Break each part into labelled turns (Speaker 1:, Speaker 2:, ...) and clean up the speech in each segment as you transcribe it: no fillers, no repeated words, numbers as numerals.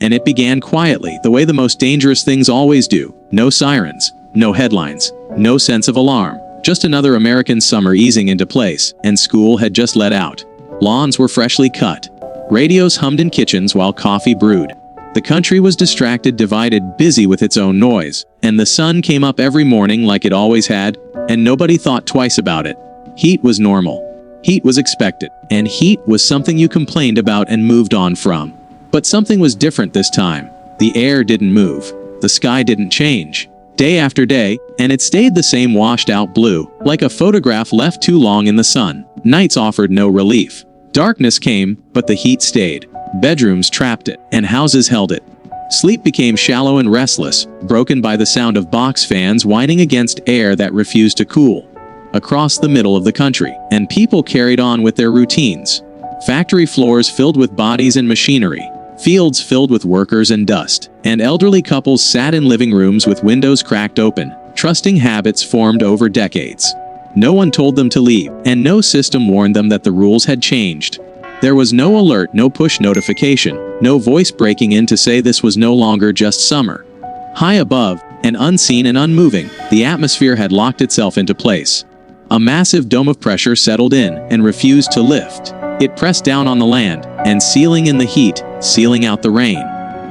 Speaker 1: And it began quietly, the way the most dangerous things always do. No sirens, no headlines, no sense of alarm. Just another American summer easing into place, and school had just let out. Lawns were freshly cut. Radios hummed in kitchens while coffee brewed. The country was distracted, divided, busy with its own noise. And the sun came up every morning like it always had, and nobody thought twice about it. Heat was normal. Heat was expected. And heat was something you complained about and moved on from. But something was different this time. The air didn't move. The sky didn't change. Day after day, and it stayed the same washed-out blue, like a photograph left too long in the sun. Nights offered no relief. Darkness came, but the heat stayed. Bedrooms trapped it, and houses held it. Sleep became shallow and restless, broken by the sound of box fans whining against air that refused to cool. Across the middle of the country, and people carried on with their routines. Factory floors filled with bodies and machinery. Fields filled with workers and dust, and elderly couples sat in living rooms with windows cracked open, trusting habits formed over decades. No one told them to leave, and no system warned them that the rules had changed. There was no alert, no push notification, no voice breaking in to say this was no longer just summer. High above, and unseen and unmoving, the atmosphere had locked itself into place. A massive dome of pressure settled in and refused to lift. It pressed down on the land, and sealing in the heat, sealing out the rain.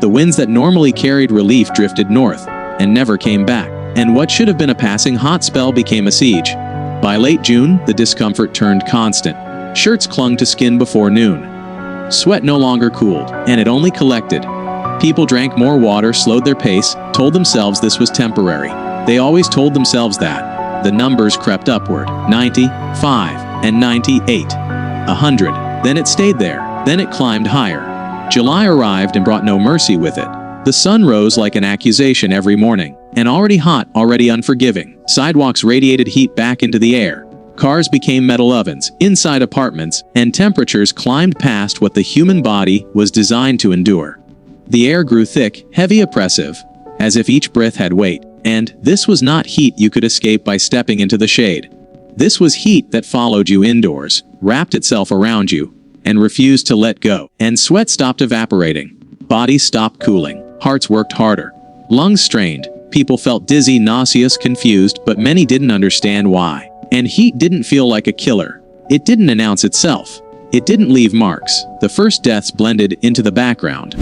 Speaker 1: The winds that normally carried relief drifted north, and never came back. And what should have been a passing hot spell became a siege. By late June, the discomfort turned constant. Shirts clung to skin before noon. Sweat no longer cooled, and it only collected. People drank more water, slowed their pace, told themselves this was temporary. They always told themselves that. The numbers crept upward, 95, and 98. 100. Then it stayed there. Then it climbed higher. July arrived and brought no mercy with it. The sun rose like an accusation every morning, and already hot, already unforgiving. Sidewalks radiated heat back into the air. Cars became metal ovens inside apartments, and temperatures climbed past what the human body was designed to endure. The air grew thick, heavy, oppressive, as if each breath had weight. And this was not heat you could escape by stepping into the shade. This was heat that followed you indoors, wrapped itself around you, and refused to let go. And sweat stopped evaporating. Bodies stopped cooling. Hearts worked harder. Lungs strained. People felt dizzy, nauseous, confused, but many didn't understand why. And heat didn't feel like a killer. It didn't announce itself. It didn't leave marks. The first deaths blended into the background.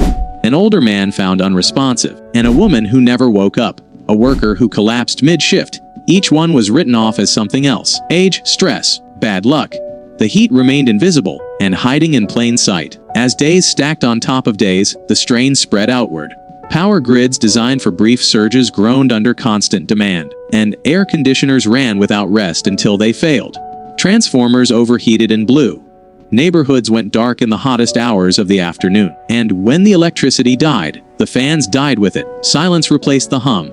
Speaker 1: An older man found unresponsive, and a woman who never woke up. A worker who collapsed mid-shift. Each one was written off as something else. Age, stress, bad luck. The heat remained invisible and hiding in plain sight. As days stacked on top of days, the strain spread outward. Power grids designed for brief surges groaned under constant demand, and air conditioners ran without rest until they failed. Transformers overheated and blew. Neighborhoods went dark in the hottest hours of the afternoon. And when the electricity died, the fans died with it. Silence replaced the hum.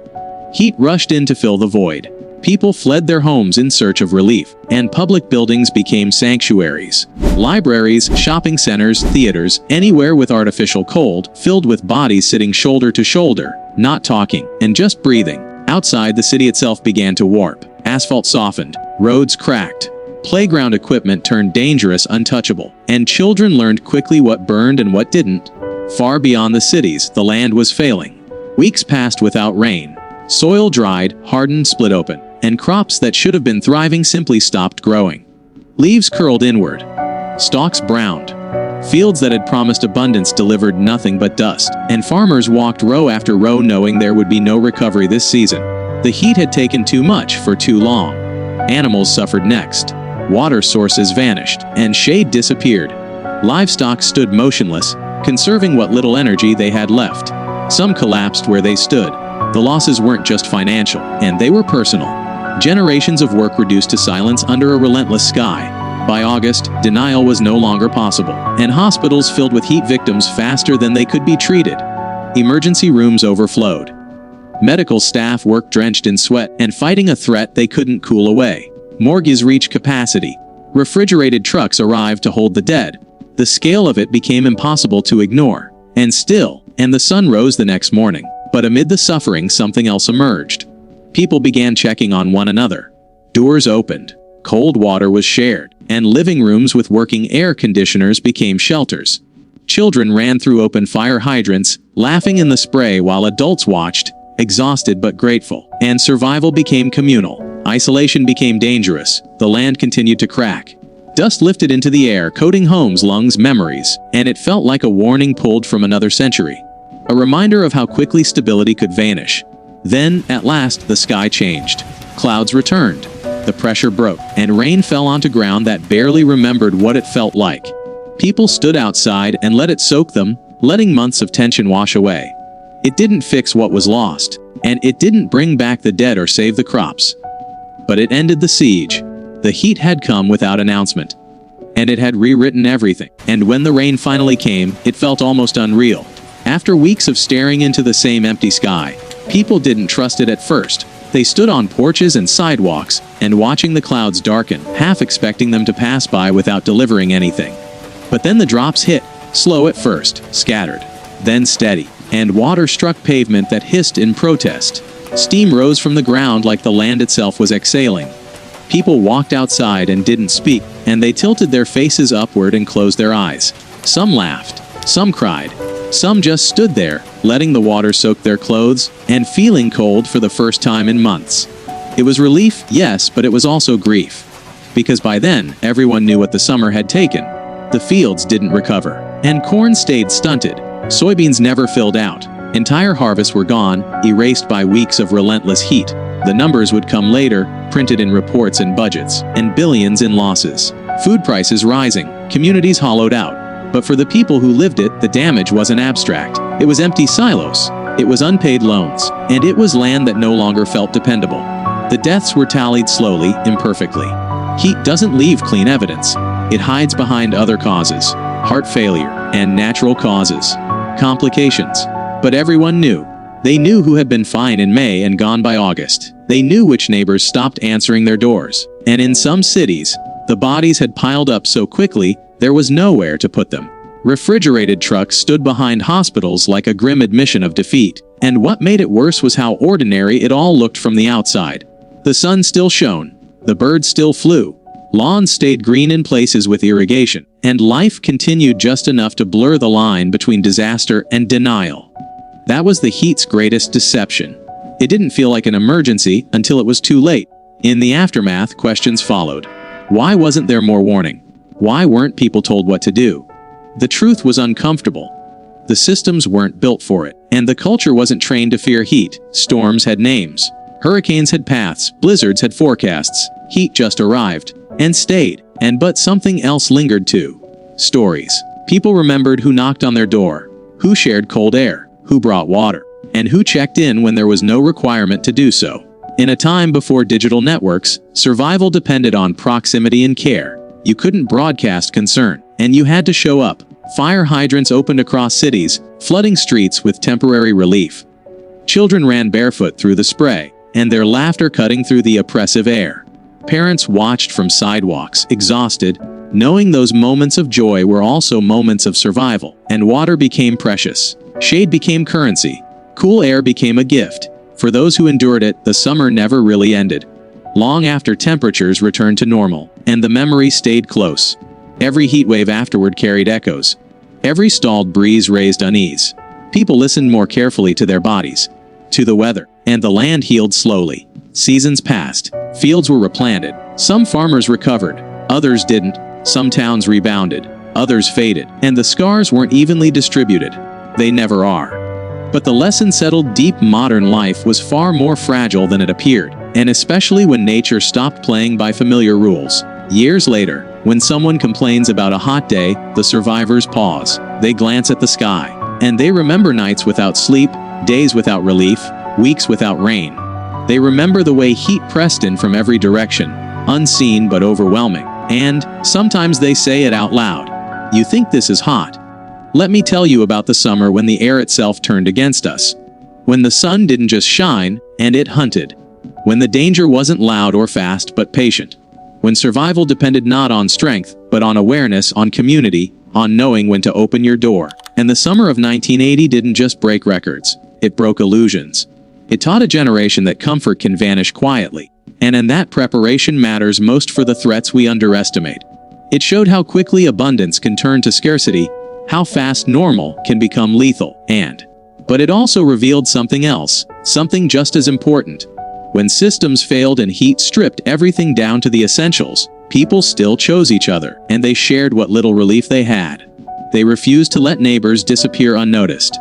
Speaker 1: Heat rushed in to fill the void. People fled their homes in search of relief, and public buildings became sanctuaries. Libraries, shopping centers, theaters, anywhere with artificial cold, filled with bodies sitting shoulder to shoulder, not talking, and just breathing. Outside, the city itself began to warp. Asphalt softened, roads cracked. Playground equipment turned dangerous, untouchable, and children learned quickly what burned and what didn't. Far beyond the cities, the land was failing. Weeks passed without rain. Soil dried, hardened, split open, and crops that should have been thriving simply stopped growing. Leaves curled inward. Stalks browned. Fields that had promised abundance delivered nothing but dust, and farmers walked row after row knowing there would be no recovery this season. The heat had taken too much for too long. Animals suffered next. Water sources vanished, and shade disappeared. Livestock stood motionless, conserving what little energy they had left. Some collapsed where they stood. The losses weren't just financial, and they were personal. Generations of work reduced to silence under a relentless sky. By August, denial was no longer possible, and hospitals filled with heat victims faster than they could be treated. Emergency rooms overflowed. Medical staff worked drenched in sweat and fighting a threat they couldn't cool away. Morgues reached capacity. Refrigerated trucks arrived to hold the dead. The scale of it became impossible to ignore. And the sun rose the next morning. But amid the suffering, something else emerged. People began checking on one another. Doors opened. Cold water was shared, and living rooms with working air conditioners became shelters. Children ran through open fire hydrants, laughing in the spray while adults watched, exhausted but grateful. And survival became communal. Isolation became dangerous. The land continued to crack. Dust lifted into the air, coating homes, lungs, memories, and it felt like a warning pulled from another century. A reminder of how quickly stability could vanish. Then, at last, the sky changed. Clouds returned. The pressure broke, and rain fell onto ground that barely remembered what it felt like. People stood outside and let it soak them, letting months of tension wash away. It didn't fix what was lost, and it didn't bring back the dead or save the crops. But it ended the siege. The heat had come without announcement. And it had rewritten everything. And when the rain finally came, it felt almost unreal. After weeks of staring into the same empty sky, people didn't trust it at first. They stood on porches and sidewalks, and watching the clouds darken, half expecting them to pass by without delivering anything. But then the drops hit, slow at first, scattered, then steady, and water struck pavement that hissed in protest. Steam rose from the ground like the land itself was exhaling. People walked outside and didn't speak, and they tilted their faces upward and closed their eyes. Some laughed, some cried, some just stood there, letting the water soak their clothes, and feeling cold for the first time in months. It was relief, yes, but it was also grief. Because by then, everyone knew what the summer had taken. The fields didn't recover, and corn stayed stunted. Soybeans never filled out. Entire harvests were gone, erased by weeks of relentless heat. The numbers would come later, printed in reports and budgets, and billions in losses. Food prices rising, communities hollowed out. But for the people who lived it, the damage wasn't abstract. It was empty silos. It was unpaid loans. And it was land that no longer felt dependable. The deaths were tallied slowly, imperfectly. Heat doesn't leave clean evidence. It hides behind other causes. Heart failure, and natural causes. Complications. But everyone knew. They knew who had been fine in May and gone by August. They knew which neighbors stopped answering their doors. And in some cities, the bodies had piled up so quickly, there was nowhere to put them. Refrigerated trucks stood behind hospitals like a grim admission of defeat. And what made it worse was how ordinary it all looked from the outside. The sun still shone. The birds still flew. Lawns stayed green in places with irrigation. And life continued just enough to blur the line between disaster and denial. That was the heat's greatest deception. It didn't feel like an emergency until it was too late. In the aftermath, questions followed. Why wasn't there more warning? Why weren't people told what to do? The truth was uncomfortable. The systems weren't built for it, and the culture wasn't trained to fear heat. Storms had names. Hurricanes had paths. Blizzards had forecasts. Heat just arrived and stayed. But something else lingered too. Stories. People remembered who knocked on their door, who shared cold air, who brought water, and who checked in when there was no requirement to do so. In a time before digital networks, survival depended on proximity and care. You couldn't broadcast concern, and you had to show up. Fire hydrants opened across cities, flooding streets with temporary relief. Children ran barefoot through the spray, and their laughter cutting through the oppressive air. Parents watched from sidewalks, exhausted, knowing those moments of joy were also moments of survival, and water became precious. Shade became currency. Cool air became a gift. For those who endured it, the summer never really ended. Long after temperatures returned to normal, and the memory stayed close. Every heatwave afterward carried echoes. Every stalled breeze raised unease. People listened more carefully to their bodies, to the weather, and the land healed slowly. Seasons passed. Fields were replanted. Some farmers recovered. Others didn't. Some towns rebounded. Others faded. And the scars weren't evenly distributed. They never are. But the lesson settled deep. Modern life was far more fragile than it appeared, and especially when nature stopped playing by familiar rules. Years later, when someone complains about a hot day, the survivors pause. They glance at the sky, and they remember nights without sleep, days without relief, weeks without rain. They remember the way heat pressed in from every direction, unseen but overwhelming. And sometimes they say it out loud. You think this is hot? Let me tell you about the summer when the air itself turned against us. When the sun didn't just shine, and it hunted. When the danger wasn't loud or fast but patient. When survival depended not on strength, but on awareness, on community, on knowing when to open your door. And the summer of 1980 didn't just break records. It broke illusions. It taught a generation that comfort can vanish quietly. And in that preparation matters most for the threats we underestimate. It showed how quickly abundance can turn to scarcity, how fast normal can become lethal. But it also revealed something else, something just as important. When systems failed and heat stripped everything down to the essentials, people still chose each other, and they shared what little relief they had. They refused to let neighbors disappear unnoticed.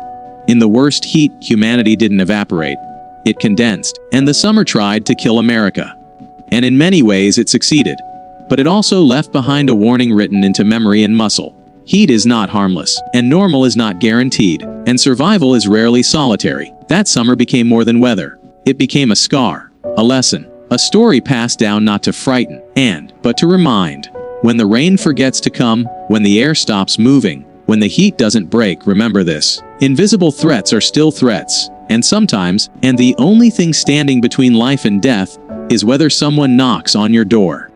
Speaker 1: In the worst heat, humanity didn't evaporate. It condensed, and the summer tried to kill America. And in many ways it succeeded. But it also left behind a warning written into memory and muscle. Heat is not harmless, and normal is not guaranteed, and survival is rarely solitary. That summer became more than weather. It became a scar, a lesson, a story passed down not to frighten, but to remind. When the rain forgets to come, when the air stops moving, when the heat doesn't break, remember this. Invisible threats are still threats, and sometimes, and the only thing standing between life and death is whether someone knocks on your door.